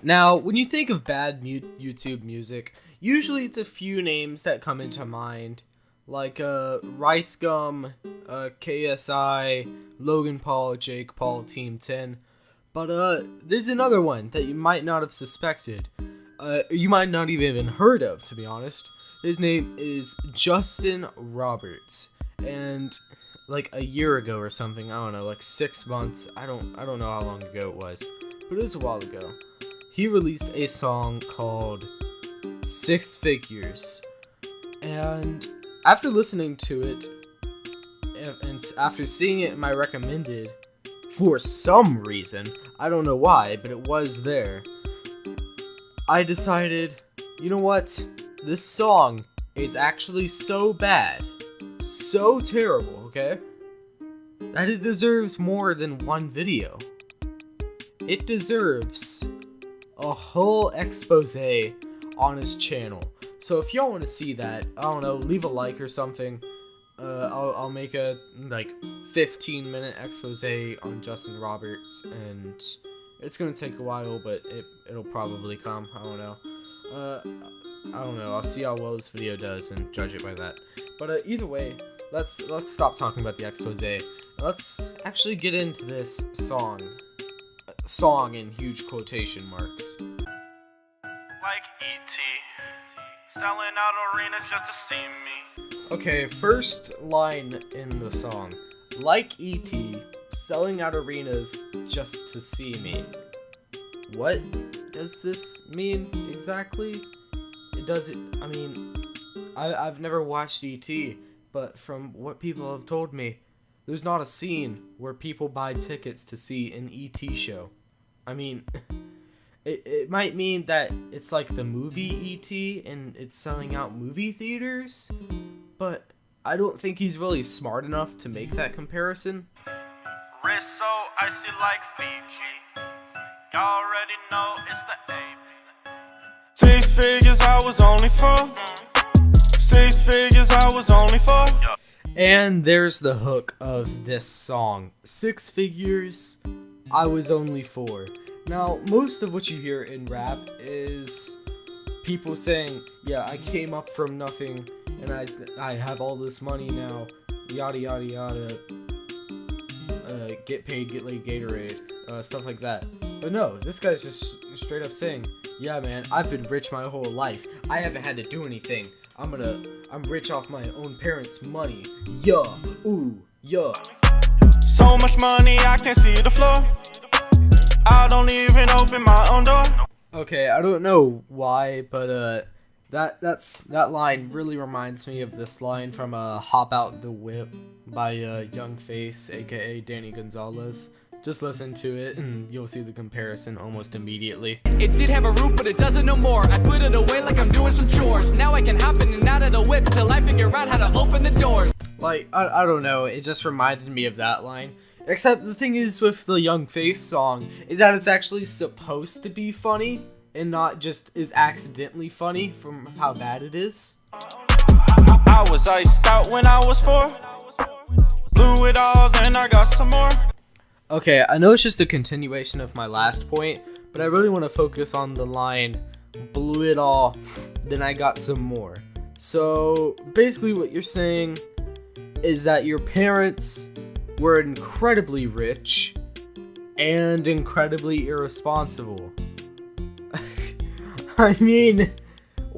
Now, when you think of bad YouTube music, usually it's a few names that come into mind, like Rice Gum, KSI, Logan Paul, Jake Paul, Team 10. But there's another one that you might not have suspected. You might not even heard of, to be honest. His name is Justin Roberts, and like a year ago or something, I don't know, like 6 months. I don't know how long ago it was, but it was a while ago. He released a song called Six Figures, and after listening to it, and after seeing it in my recommended, for some reason, I don't know why, but it was there, I decided, you know what, this song is actually so bad, so terrible, okay, that it deserves more than one video. It deserves a whole expose on his channel. So if y'all want to see that, I don't know, leave a like or something. I'll make a like 15-minute expose on Justin Roberts, and it's gonna take a while, but it'll probably come. I don't know. I'll see how well this video does and judge it by that. But either way, let's stop talking about the expose. Let's actually get into this song. Song in huge quotation marks. Like E.T. selling out arenas just to see me. Okay, first line in the song. Like E.T. selling out arenas just to see me. What does this mean exactly? I mean, I've never watched E.T., but from what people have told me, there's not a scene where people buy tickets to see an E.T. show. I mean, it might mean that it's like the movie E.T. and it's selling out movie theaters, but I don't think he's really smart enough to make that comparison. Wrist so icy like Fiji. Y'all already know it's the A. 6 figures I was only for. 6 figures I was only for. And there's the hook of this song. 6 figures, I was only 4. Now, most of what you hear in rap is people saying, yeah, I came up from nothing, and I have all this money now, yada yada yada, get paid, get laid, Gatorade, stuff like that. But no, this guy's just straight up saying, yeah man, I've been rich my whole life. I haven't had to do anything. I'm rich off my own parents' money. Yeah, ooh, yeah. So much money I can't see the floor. I don't even open my own door. Okay, I don't know why, but that line really reminds me of this line from Hop Out the Whip by Young Face, aka Danny Gonzalez. Just listen to it and you'll see the comparison almost immediately. It did have a roof, but it doesn't no more. I put it away like I'm doing some chores. Now I can hop in and out of the whip till I figure out how to open the doors. Like, I don't know, it just reminded me of that line. Except the thing is with the Young Face song is that it's actually supposed to be funny and not just is accidentally funny from how bad it is. I was iced out when I was 4. Blew it all, then I got some more. Okay, I know it's just a continuation of my last point, but I really want to focus on the line, blew it all, then I got some more. So, basically what you're saying is that your parents were incredibly rich and incredibly irresponsible. I mean,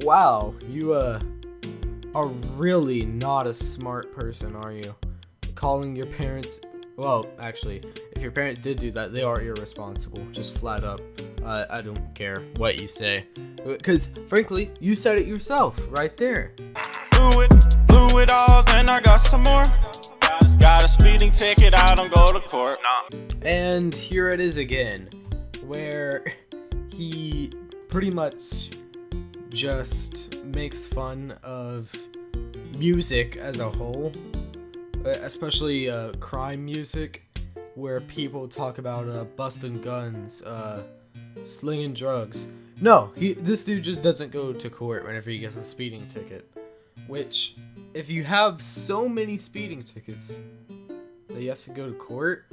wow, you are really not a smart person, are you? Calling your parents... Well, actually, if your parents did do that, they are irresponsible, just flat up. I don't care what you say. Because, frankly, you said it yourself, right there. Blew it all, then I got some more. Got a speeding ticket, I don't go to court. And here it is again, where he pretty much just makes fun of music as a whole. Especially crime music, where people talk about busting guns, slinging drugs. No, this dude just doesn't go to court whenever he gets a speeding ticket. Which, if you have so many speeding tickets that you have to go to court,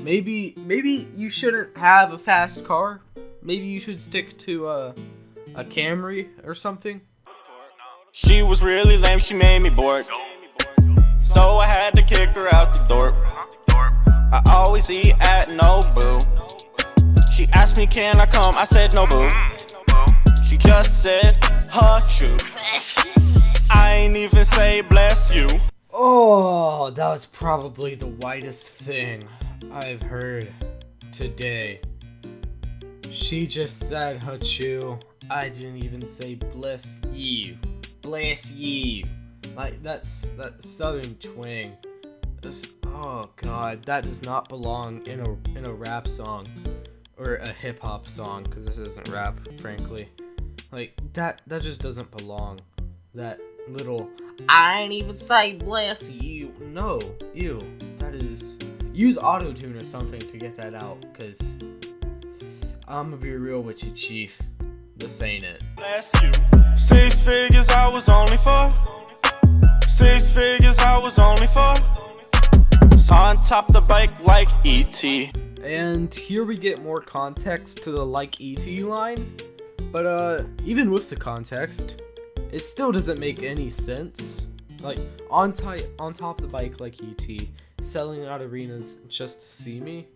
maybe you shouldn't have a fast car. Maybe you should stick to a Camry or something. She was really lame, she made me bored. So I had to kick her out the door. I always eat at Nobu. She asked me, can I come? I said no, boo. She just said, you. I ain't even say bless you. Oh, that was probably the whitest thing I've heard today. She just said Hachu. I didn't even say bless you. Bless you. Like, that southern twang. Oh god, that does not belong in a rap song. Or a hip hop song, because this isn't rap, frankly. Like, that just doesn't belong. That little, I ain't even say bless you. No, ew. That is, use auto-tune or something to get that out, because I'm gonna be real with you, chief. This ain't it. Bless you. 6 figures I was only for. 6 figures I was only for. So on top the bike like E.T. And here we get more context to the like E.T. line. But even with the context, it still doesn't make any sense. Like, on top of the bike like E.T., selling out arenas just to see me.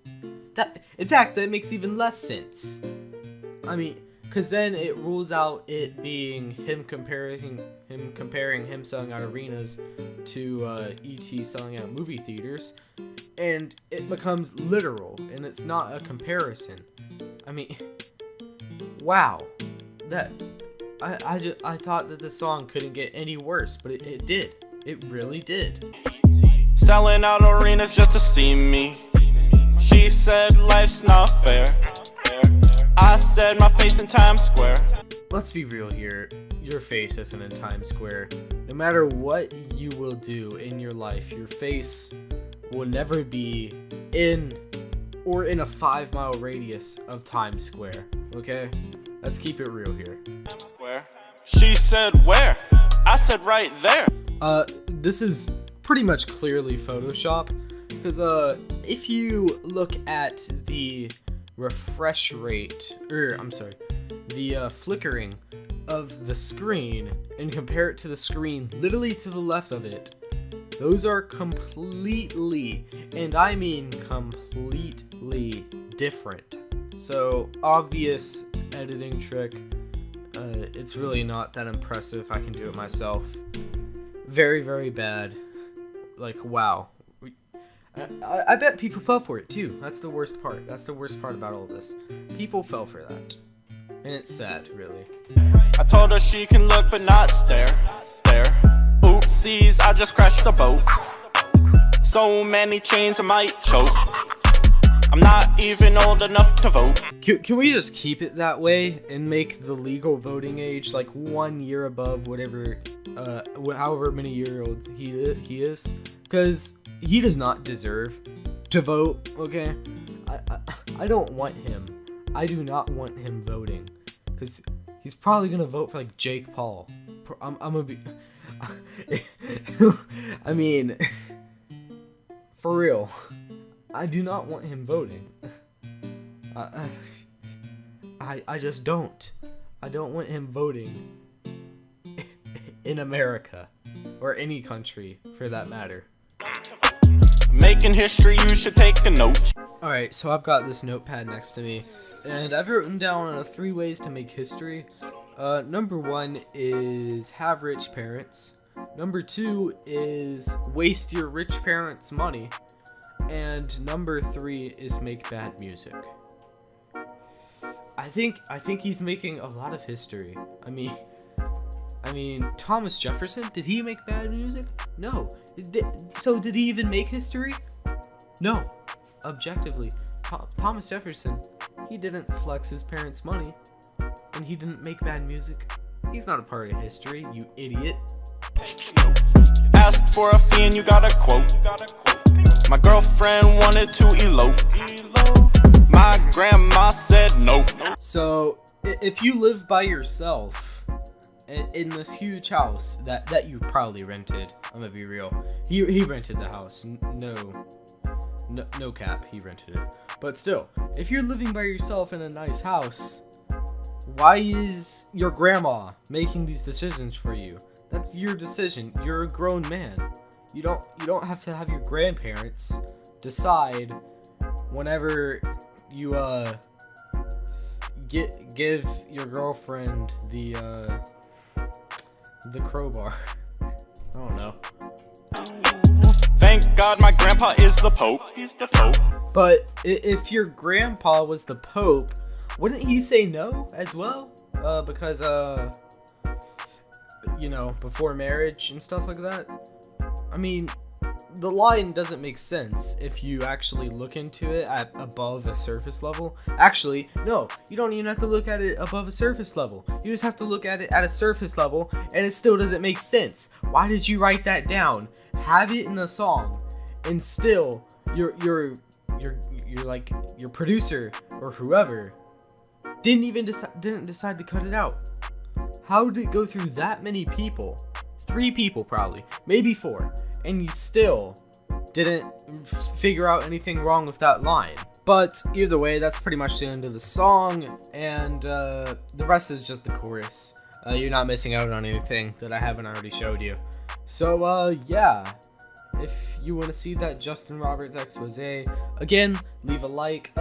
In fact, that makes even less sense. I mean, because then it rules out it being him comparing him selling out arenas to E.T. selling out movie theaters, and it becomes literal, and it's not a comparison. I mean, wow, that I thought that the song couldn't get any worse, but it did. It really did. Selling out arenas just to see me. She said life's not fair. I said my face in Times Square. Let's be real here. Your face isn't in Times Square. No matter what you will do in your life, your face will never be in or in a 5-mile radius of Times Square. Okay? Let's keep it real here. She said where? I said right there. This is pretty much clearly Photoshop, because if you look at the refresh rate, the flickering of the screen and compare it to the screen literally to the left of it, those are completely, and I mean completely different. So, obvious editing trick. It's really not that impressive. I can do it myself. Very, very bad. Like, wow. I bet people fell for it too. That's the worst part. That's the worst part about all this. People fell for that. And it's sad, really. I told her she can look but not stare. Oopsies, I just crashed the boat. So many chains I might choke. I'm not even old enough to vote. Can we just keep it that way and make the legal voting age like 1 year above whatever, however many year old he is? Because he does not deserve to vote, okay? I don't want him. I do not want him voting. Because he's probably going to vote for like Jake Paul. I'm going to be... I mean, for real. I do not want him voting. I just don't. I don't want him voting in America. Or any country, for that matter. Making history, you should take a note. Alright, so I've got this notepad next to me. And I've written down 3 ways to make history. Number 1 is have rich parents. Number 2 is waste your rich parents' money. And number 3 is make bad music. I think he's making a lot of history. I mean, Thomas Jefferson, did he make bad music? No. So did he even make history? No. Objectively, Thomas Jefferson, he didn't flex his parents' money, and he didn't make bad music. He's not a part of history, you idiot. Asked for a fee and you got a quote. My girlfriend wanted to elope. My grandma said no. So, if you live by yourself in this huge house that you probably rented, I'm gonna be real. He rented the house. No cap, he rented it. But still, if you're living by yourself in a nice house, why is your grandma making these decisions for you? That's your decision. You're a grown man. You don't have to have your grandparents decide whenever you give your girlfriend the crowbar. I don't know. Thank God my grandpa is the Pope. He's the Pope. But if your grandpa was the Pope, wouldn't he say no as well? Because you know, before marriage and stuff like that. I mean, the line doesn't make sense if you actually look into it at above a surface level. Actually, no, you don't even have to look at it above a surface level. You just have to look at it at a surface level, and it still doesn't make sense. Why did you write that down? Have it in a song, and still your like your producer or whoever didn't decide to cut it out. How did it go through that many people? 3 people probably, maybe 4, and you still didn't figure out anything wrong with that line. But either way, that's pretty much the end of the song, and the rest is just the chorus. You're not missing out on anything that I haven't already showed you. So yeah, if you want to see that Justin Roberts expose, again, leave a like,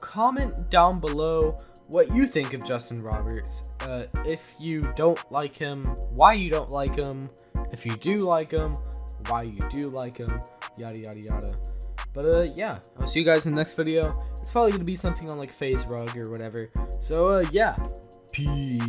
comment down below what you think of Justin Roberts. If you don't like him, why you don't like him. If you do like him, why you do like him, yada yada yada. But yeah, I'll see you guys in the next video. It's probably gonna be something on like FaZe Rug or whatever. So yeah, peace.